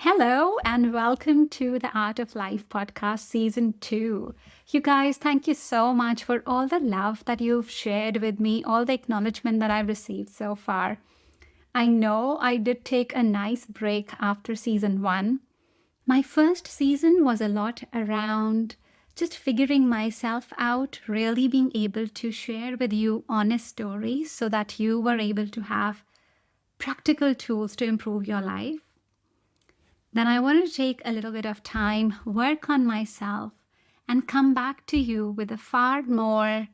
Hello and welcome to the Art of Life podcast season 2. You guys, thank you so much for all the love that you've shared with me, all the acknowledgement that I've received so far. I know I did take a nice break after season 1. My first season was a lot around just figuring myself out, really being able to share with you honest stories so that you were able to have practical tools to improve your life. Then I want to take a little bit of time, work on myself, and come back to you with a far more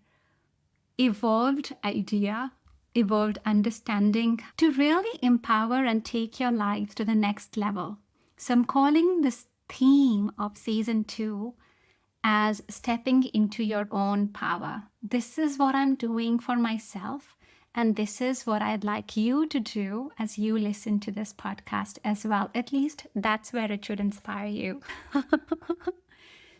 evolved idea, evolved understanding to really empower and take your life to the next level. So I'm calling this theme of season 2 as stepping into your own power. This is what I'm doing for myself. And this is what I'd like you to do as you listen to this podcast as well. At least that's where it should inspire you.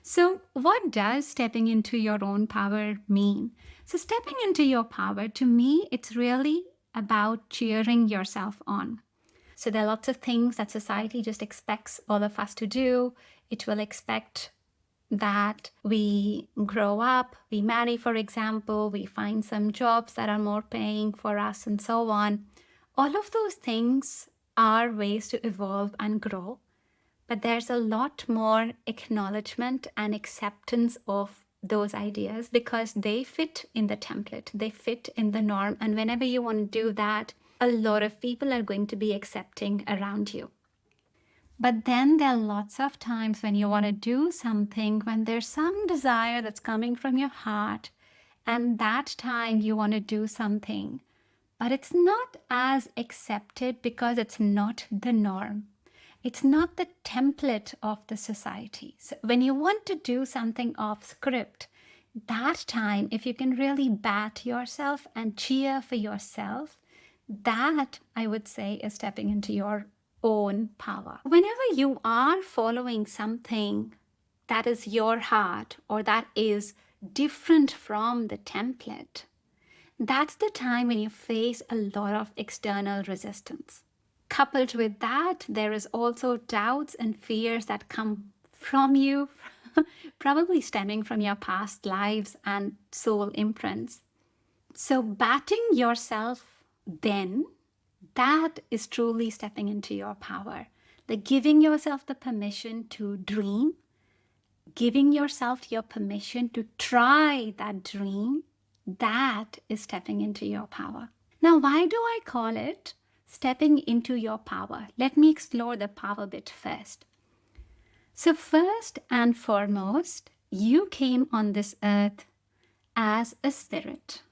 So what does stepping into your own power mean? So stepping into your power, to me, it's really about cheering yourself on. So there are lots of things that society just expects all of us to do. It will expect that we grow up, we marry, for example, we find some jobs that are more paying for us and so on. All of those things are ways to evolve and grow, but there's a lot more acknowledgement and acceptance of those ideas because they fit in the template, they fit in the norm. And whenever you want to do that, a lot of people are going to be accepting around you. But then there are lots of times when you want to do something, when there's some desire that's coming from your heart, and that time you want to do something, but it's not as accepted because it's not the norm. It's not the template of the society. So when you want to do something off script, that time, if you can really bat yourself and cheer for yourself, that I would say is stepping into your own power. Whenever you are following something that is your heart or that is different from the template, that's the time when you face a lot of external resistance. Coupled with that, there is also doubts and fears that come from you, probably stemming from your past lives and soul imprints. So batting yourself then, that is truly stepping into your power. Like giving yourself the permission to dream, giving yourself your permission to try that dream, that is stepping into your power. Now, why do I call it stepping into your power? Let me explore the power bit first. So first and foremost, you came on this earth as a spirit.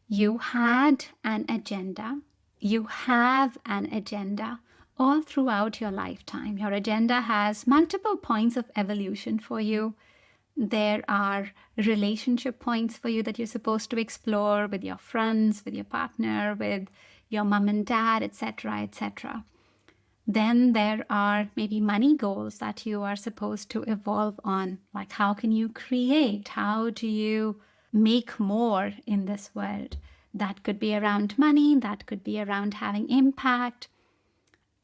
You had an agenda. You have an agenda all throughout your lifetime. Your agenda has multiple points of evolution for you. There are relationship points for you that you're supposed to explore with your friends, with your partner, with your mom and dad, etc., etc. Then there are maybe money goals that you are supposed to evolve on. Like how can you create? How do you make more in this world? That could be around money, that could be around having impact.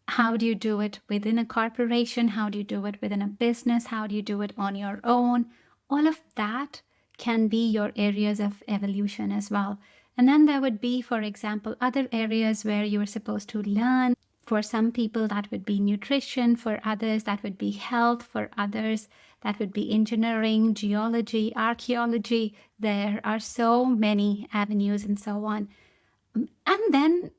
How do you do it within a corporation? How do you do it within a business? How do you do it on your own? All of that can be your areas of evolution as well. And then there would be, for example, other areas where you are supposed to learn. For some people, that would be nutrition. For others, that would be health. For others, that would be engineering, geology, archaeology. There are so many avenues and so on. And then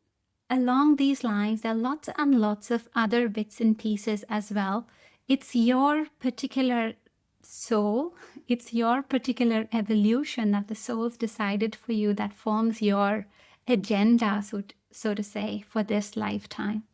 along these lines, there are lots and lots of other bits and pieces as well. It's your particular soul. It's your particular evolution that the soul's decided for you that forms your agenda, so to say, for this lifetime.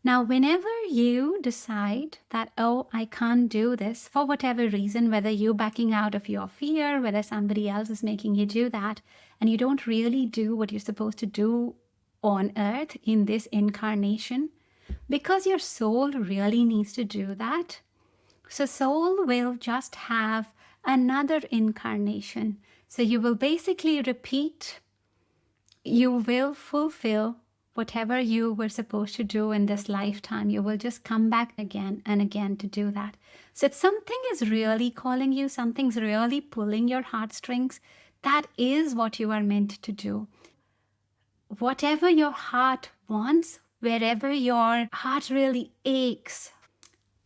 Now, whenever you decide that, oh, I can't do this for whatever reason, whether you're backing out of your fear, whether somebody else is making you do that, and you don't really do what you're supposed to do on earth in this incarnation, because your soul really needs to do that. So soul will just have another incarnation. So you will basically repeat, you will fulfill whatever you were supposed to do in this lifetime, you will just come back again and again to do that. So if something is really calling you, something's really pulling your heartstrings, that is what you are meant to do. Whatever your heart wants, wherever your heart really aches,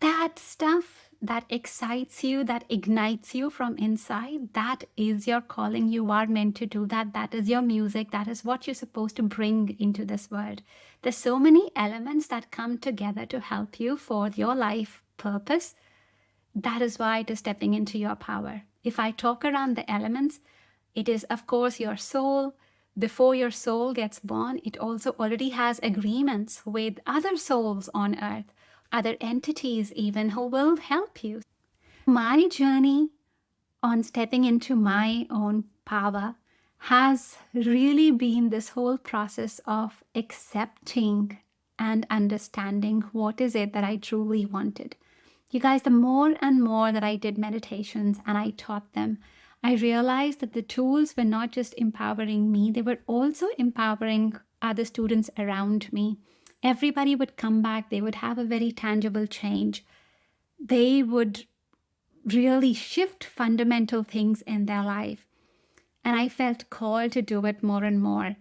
that stuff that excites you, that ignites you from inside, that is your calling. You are meant to do that. That is your music. That is what you're supposed to bring into this world. There's so many elements that come together to help you for your life purpose. That is why it is stepping into your power. If I talk around the elements, it is, of course, your soul. Before your soul gets born, it also already has agreements with other souls on earth, other entities even, who will help you. My journey on stepping into my own power has really been this whole process of accepting and understanding what is it that I truly wanted. You guys, the more and more that I did meditations and I taught them, I realized that the tools were not just empowering me, they were also empowering other students around me. Everybody would come back, they would have a very tangible change. They would really shift fundamental things in their life. And I felt called to do it more and more.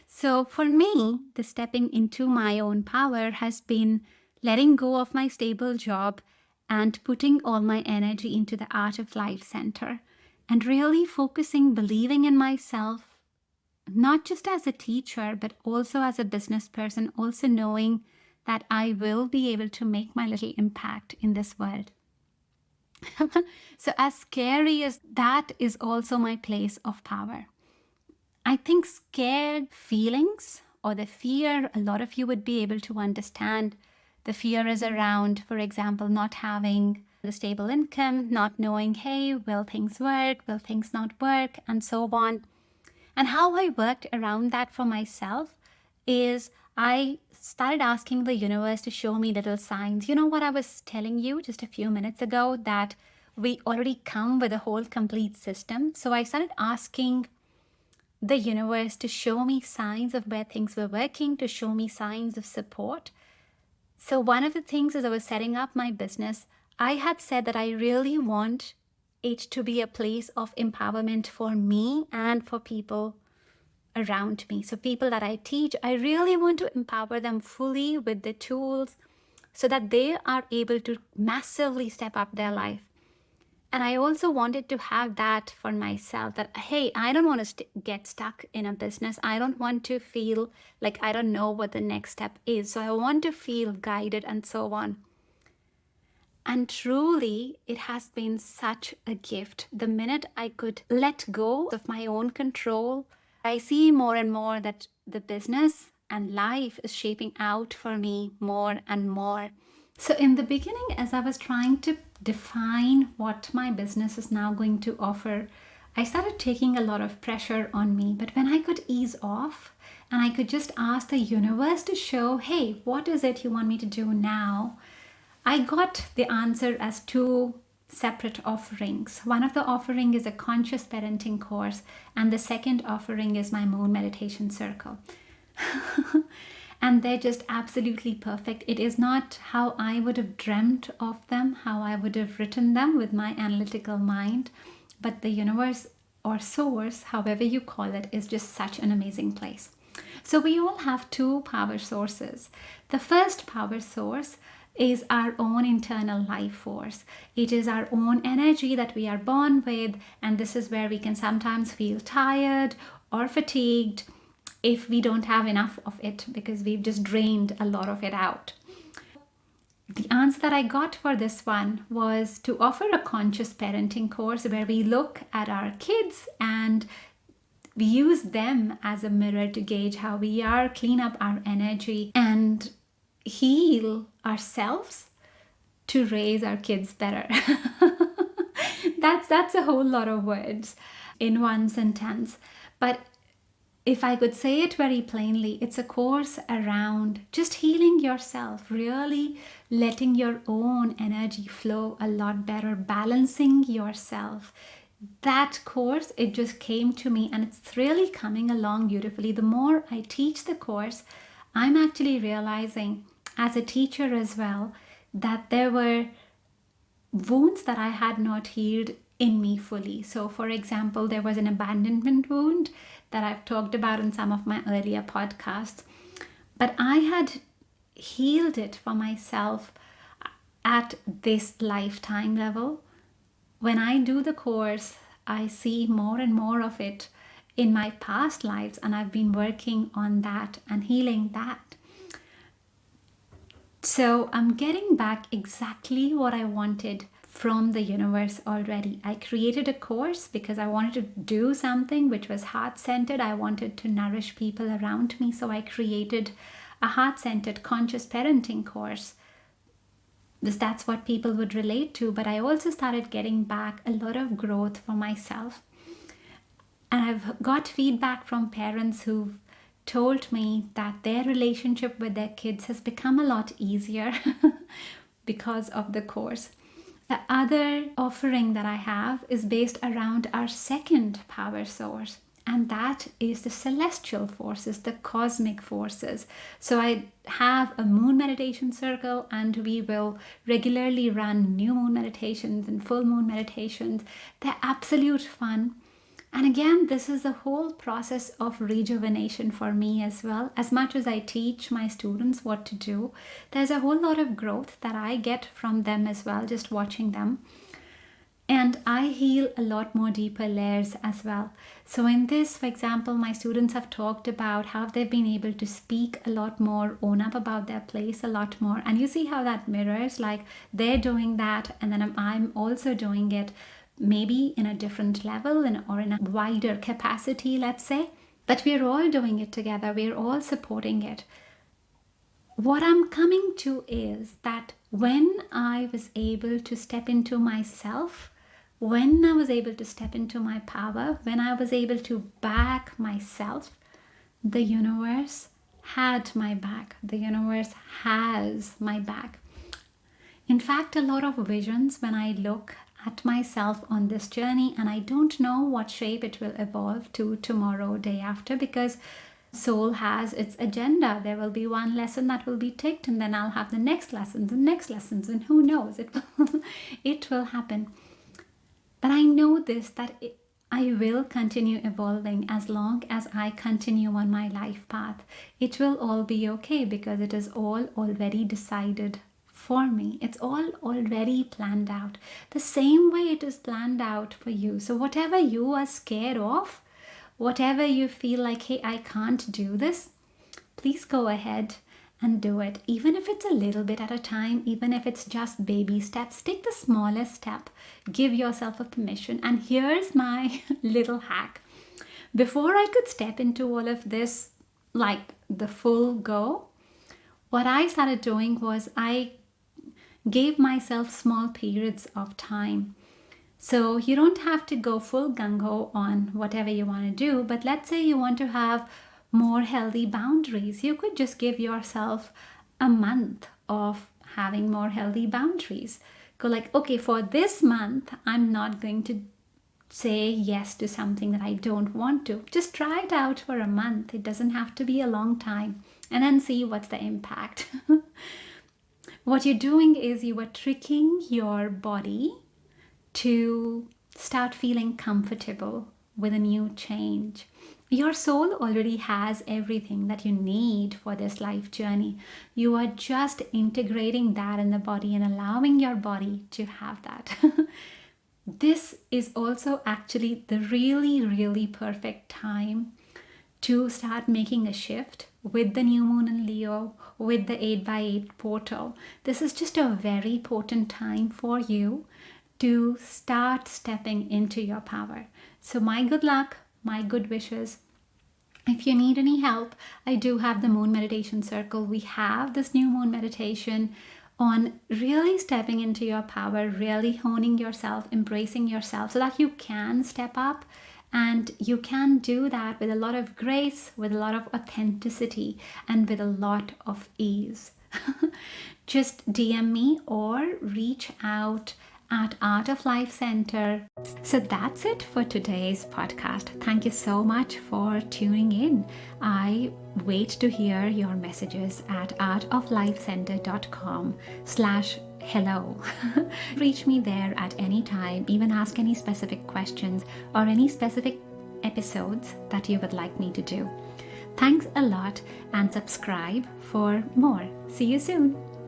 So for me, the stepping into my own power has been letting go of my stable job and putting all my energy into the Art of Life Center and really focusing, believing in myself, not just as a teacher, but also as a business person, also knowing that I will be able to make my little impact in this world. So as scary as that is also my place of power. I think scared feelings or the fear, a lot of you would be able to understand. The fear is around, for example, not having the stable income, not knowing, hey, will things work, will things not work, and so on. And how I worked around that for myself is I started asking the universe to show me little signs. You know what I was telling you just a few minutes ago, that we already come with a whole complete system. So I started asking the universe to show me signs of where things were working, to show me signs of support. So one of the things as I was setting up my business, I had said that I really want it to be a place of empowerment for me and for people around me. So people that I teach, I really want to empower them fully with the tools so that they are able to massively step up their life. And I also wanted to have that for myself, that, hey, I don't want to get stuck in a business. I don't want to feel like I don't know what the next step is. So I want to feel guided and so on. And truly, it has been such a gift. The minute I could let go of my own control, I see more and more that the business and life is shaping out for me more and more. So in the beginning, as I was trying to define what my business is now going to offer, I started taking a lot of pressure on me. But when I could ease off and I could just ask the universe to show, hey, what is it you want me to do now? I got the answer as 2 separate offerings. One of the offering is a conscious parenting course, and the second offering is my moon meditation circle. And they're just absolutely perfect. It is not how I would have dreamt of them, how I would have written them with my analytical mind, but the universe or source, however you call it, is just such an amazing place. So we all have 2 power sources. The first power source is our own internal life force. It is our own energy that we are born with, and this is where we can sometimes feel tired or fatigued if we don't have enough of it because we've just drained a lot of it out. The answer that I got for this one was to offer a conscious parenting course where we look at our kids and we use them as a mirror to gauge how we are, clean up our energy, and heal ourselves to raise our kids better. That's a whole lot of words in one sentence. But if I could say it very plainly, it's a course around just healing yourself, really letting your own energy flow a lot better, balancing yourself, that course, it just came to me, and it's really coming along beautifully. The more I teach the course, I'm actually realizing as a teacher as well that there were wounds that I had not healed in me fully. So, for example, there was an abandonment wound that I've talked about in some of my earlier podcasts, but I had healed it for myself at this lifetime level. When I do the course, I see more and more of it in my past lives, and I've been working on that and healing that. So I'm getting back exactly what I wanted from the universe already. I created a course because I wanted to do something which was heart-centered. I wanted to nourish people around me. So I created a heart-centered conscious parenting course, because that's what people would relate to. But I also started getting back a lot of growth for myself. And I've got feedback from parents who've told me that their relationship with their kids has become a lot easier because of the course. The other offering that I have is based around our second power source, and that is the celestial forces, the cosmic forces. So I have a moon meditation circle, and we will regularly run new moon meditations and full moon meditations. They're absolute fun. And again, this is a whole process of rejuvenation for me as well. As much as I teach my students what to do, there's a whole lot of growth that I get from them as well, just watching them. And I heal a lot more deeper layers as well. So in this, for example, my students have talked about how they've been able to speak a lot more, own up about their place a lot more. And you see how that mirrors, like they're doing that, and then I'm also doing it, maybe in a different level or in a wider capacity, let's say. But we're all doing it together. We're all supporting it. What I'm coming to is that when I was able to step into myself, when I was able to step into my power, when I was able to back myself, the universe had my back. The universe has my back. In fact, a lot of visions when I look at myself on this journey, and I don't know what shape it will evolve to tomorrow, day after, because soul has its agenda. There will be one lesson that will be ticked, and then I'll have the next lessons and next lessons, and who knows, it will happen. But I know this, that I will continue evolving as long as I continue on my life path. It will all be okay because it is all already decided for me. It's all already planned out, the same way it is planned out for you. So whatever you are scared of, whatever you feel like, hey, I can't do this, please go ahead and do it. Even if it's a little bit at a time, even if it's just baby steps, take the smallest step. Give yourself a permission. And here's my little hack. Before I could step into all of this, like the full go, what I started doing was I gave myself small periods of time. So you don't have to go full gung-ho on whatever you want to do, but let's say you want to have more healthy boundaries. You could just give yourself a month of having more healthy boundaries. Go like, okay, for this month, I'm not going to say yes to something that I don't want to. Just try it out for a month. It doesn't have to be a long time, and then see what's the impact. What you're doing is you are tricking your body to start feeling comfortable with a new change. Your soul already has everything that you need for this life journey. You are just integrating that in the body and allowing your body to have that. This is also actually the really, really perfect time to start making a shift with the new moon in Leo, with the 8x8 portal. This is just a very potent time for you to start stepping into your power. So my good luck, my good wishes. If you need any help, I do have the moon meditation circle. We have this new moon meditation on really stepping into your power, really honing yourself, embracing yourself so that you can step up. And you can do that with a lot of grace, with a lot of authenticity, and with a lot of ease. Just DM me or reach out at Art of Life Center. So that's it for today's podcast. Thank you so much for tuning in. I wait to hear your messages at artoflifecenter.com/hello. Reach me there at any time, even ask any specific questions or any specific episodes that you would like me to do. Thanks a lot and subscribe for more. See you soon.